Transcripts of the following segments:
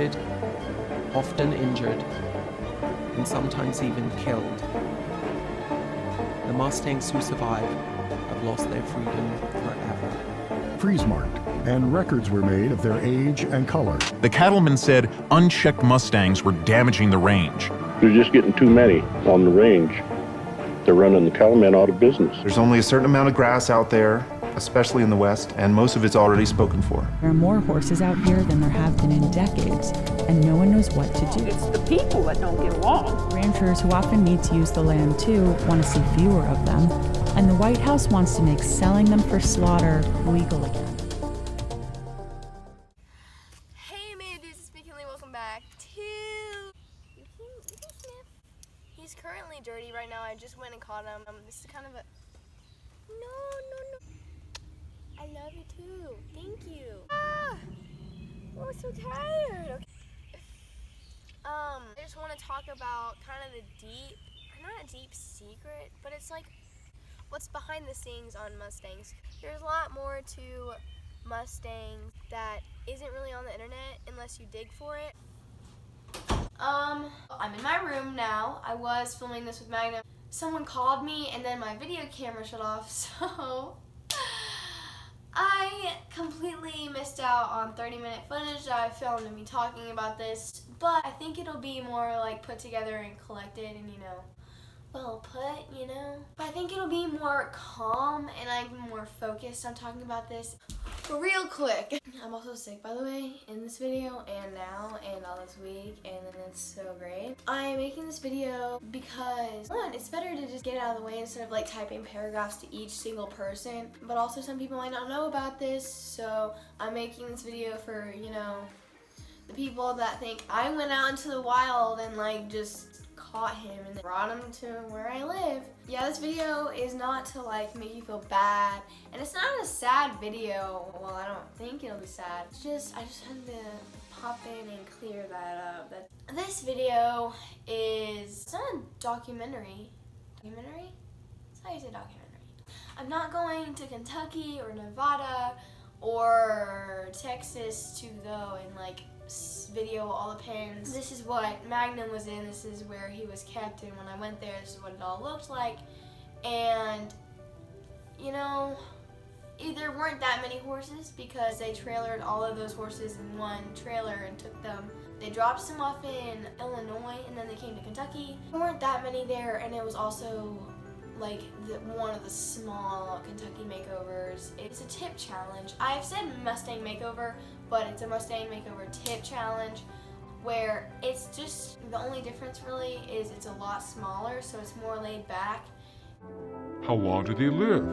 wounded, often injured, and sometimes even killed. The Mustangs who survive have lost their freedom forever. Freeze-marked, and records were made of their age and color. The cattlemen said unchecked Mustangs were damaging the range. There's just getting too many on the range. They're running the cattlemen out of business. There's only a certain amount of grass out there, especially in the West, and most of it's already spoken for. There are more horses out here than there have been in decades, and no one knows what to do. It's the people that don't get along. Ranchers who often need to use the land too want to see fewer of them, and the White House wants to make selling them for slaughter legal again. Hey Maydudes, it's me Kinley, welcome back to... You can sniff. He's currently dirty right now, I just went and caught him. This is kind of a... No. I love you too. Thank you. Oh, I'm so tired. Okay. I just want to talk about kind of the not a deep secret, but it's like what's behind the scenes on Mustangs. There's a lot more to Mustangs that isn't really on the internet unless you dig for it. I'm in my room now. I was filming this with Magnum. Someone called me and then my video camera shut off, so I completely missed out on 30-minute footage that I filmed of me talking about this, but I think it'll be more like put together and collected and, well put, But I think it'll be more calm and I'm more focused on talking about this. But real quick, I'm also sick, by the way, in this video and now and all this week, and then it's so great. I'm making this video because, one, it's better to just get it out of the way instead of like typing paragraphs to each single person, but also some people might not know about this, so I'm making this video for, the people that think I went out into the wild and like just caught him and then brought him to where I live. Yeah, this video is not to like make you feel bad, and it's not a sad video. Well, I don't think it'll be sad. I just had to pop in and clear that up. This video is, it's not a documentary. Documentary? That's how you say documentary. I'm not going to Kentucky or Nevada or Texas to go and like video all the pins. This is what Magnum was in, this is where he was kept, and when I went there, this is what it all looked like. And, there weren't that many horses because they trailered all of those horses in one trailer and took them. They dropped some off in Illinois and then they came to Kentucky. There weren't that many there, and it was also like one of the small Kentucky makeovers. It's a tip challenge. I've said Mustang makeover, but it's a Mustang makeover tip challenge where it's just, the only difference really is it's a lot smaller, so it's more laid back. How long do they live?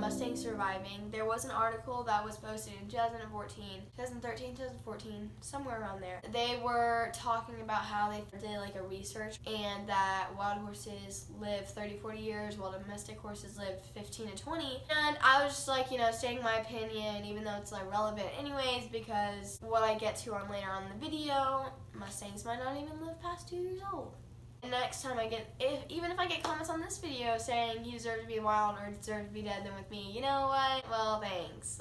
Mustang surviving. There was an article that was posted in 2013, somewhere around there. They were talking about how they did like a research and that wild horses live 30-40 years while domestic horses live 15 to 20. And I was just like, stating my opinion, even though it's like relevant anyways, because what I get to on later on in the video, Mustangs might not even live past 2 years old. Next time even if I get comments on this video saying he deserved to be wild or deserved to be dead, then with me, you know what? Well, thanks.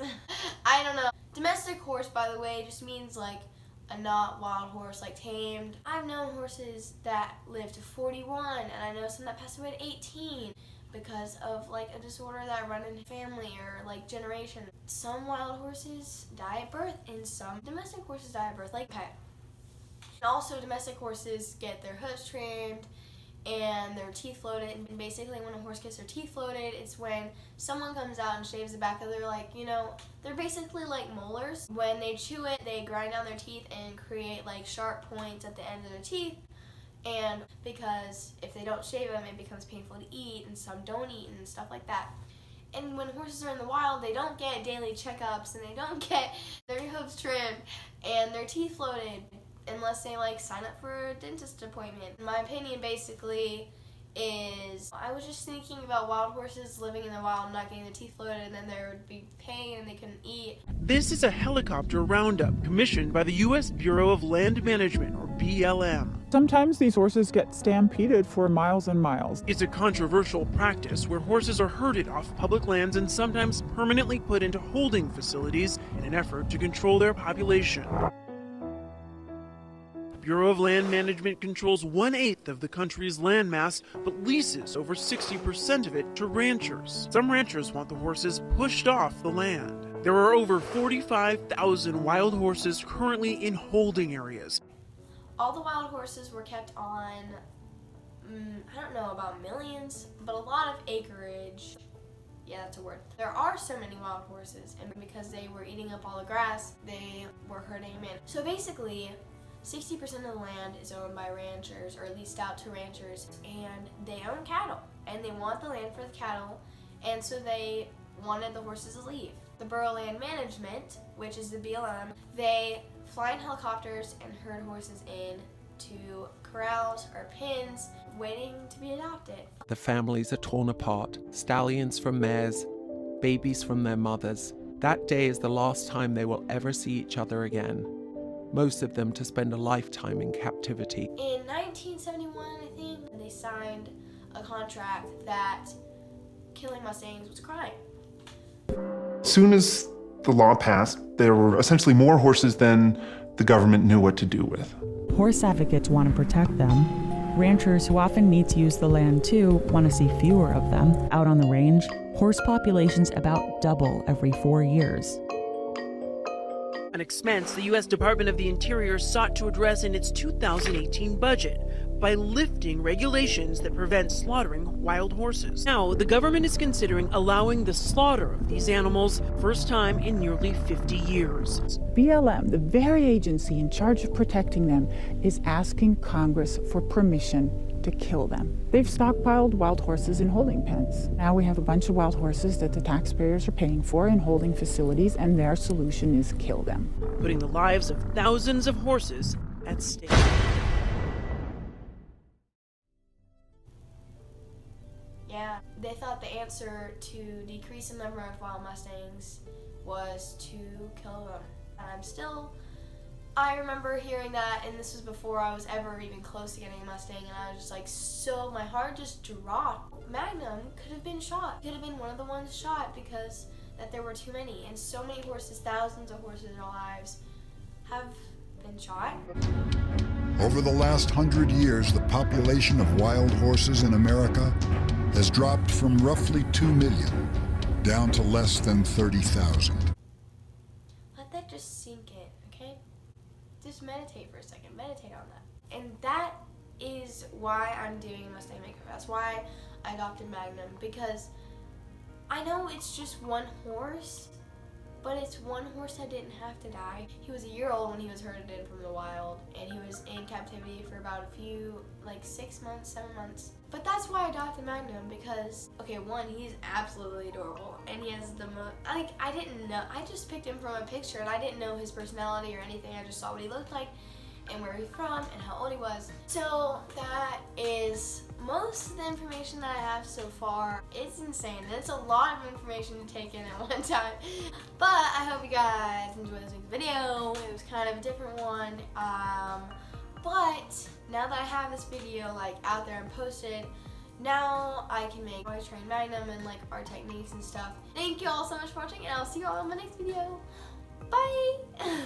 I don't know. Domestic horse, by the way, just means like a not wild horse, like tamed. I've known horses that live to 41, and I know some that passed away at 18 because of like a disorder that run in family or like generation. Some wild horses die at birth, and some domestic horses die at birth, like pet. Also, domestic horses get their hooves trimmed and their teeth floated. And basically, when a horse gets their teeth floated, it's when someone comes out and shaves the back of their, they're basically like molars. When they chew it, they grind down their teeth and create like sharp points at the end of their teeth. And because if they don't shave them, it becomes painful to eat, and some don't eat and stuff like that. And when horses are in the wild, they don't get daily checkups and they don't get their hooves trimmed and their teeth floated unless they like sign up for a dentist appointment. In my opinion, basically, is I was just thinking about wild horses living in the wild, not getting their teeth loaded, and then there would be pain and they couldn't eat. This is a helicopter roundup commissioned by the U.S. Bureau of Land Management, or BLM. Sometimes these horses get stampeded for miles and miles. It's a controversial practice where horses are herded off public lands and sometimes permanently put into holding facilities in an effort to control their population. The Bureau of Land Management controls 1/8 of the country's landmass, but leases over 60% of it to ranchers. Some ranchers want the horses pushed off the land. There are over 45,000 wild horses currently in holding areas. All the wild horses were kept on, I don't know about millions, but a lot of acreage. Yeah, that's a word. There are so many wild horses, and because they were eating up all the grass, they were herding them in. So basically, 60% of the land is owned by ranchers, or leased out to ranchers, and they own cattle, and they want the land for the cattle, and so they wanted the horses to leave. The Bureau of Land Management, which is the BLM, they fly in helicopters and herd horses in to corrals or pens, waiting to be adopted. The families are torn apart, stallions from mares, babies from their mothers. That day is the last time they will ever see each other again, most of them to spend a lifetime in captivity. In 1971, I think, they signed a contract that killing Mustangs was a crime. As soon as the law passed, there were essentially more horses than the government knew what to do with. Horse advocates want to protect them. Ranchers, who often need to use the land too, want to see fewer of them. Out on the range, horse populations about double every 4 years. An expense the U.S. Department of the Interior sought to address in its 2018 budget by lifting regulations that prevent slaughtering wild horses. Now, the government is considering allowing the slaughter of these animals first time in nearly 50 years. BLM, the very agency in charge of protecting them, is asking Congress for permission to kill them. They've stockpiled wild horses in holding pens. Now we have a bunch of wild horses that the taxpayers are paying for in holding facilities, and their solution is kill them, Putting the lives of thousands of horses at stake. Yeah, they thought the answer to decrease the number of wild Mustangs was to kill them. And I remember hearing that, and this was before I was ever even close to getting a Mustang, and I was just like, so my heart just dropped. Magnum could have been shot. Could have been one of the ones shot because that there were too many, and so many horses, thousands of horses in our lives have been shot. Over the last 100 years, the population of wild horses in America has dropped from roughly 2 million down to less than 30,000. Let that just sink in, okay? Just meditate for a second. Meditate on that. And that is why I'm doing Mustang Makeover. That's why I adopted Magnum, because I know it's just one horse, but it's one horse that didn't have to die. He was a year old when he was herded in from the wild, and he was in captivity for about 6 months, 7 months. But that's why I adopted Magnum, because, okay, one, he's absolutely adorable, and he has the most, I didn't know, I just picked him from a picture, and I didn't know his personality or anything. I just saw what he looked like, and where he's from, and how old he was. So that is most of the information that I have so far. It's insane. That's a lot of information to take in at one time. But I hope you guys enjoyed this week's video. It was kind of a different one. But now that I have this video out there and posted, now I can make I train Magnum and our techniques and stuff. Thank you all so much for watching, and I'll see you all in my next video. Bye!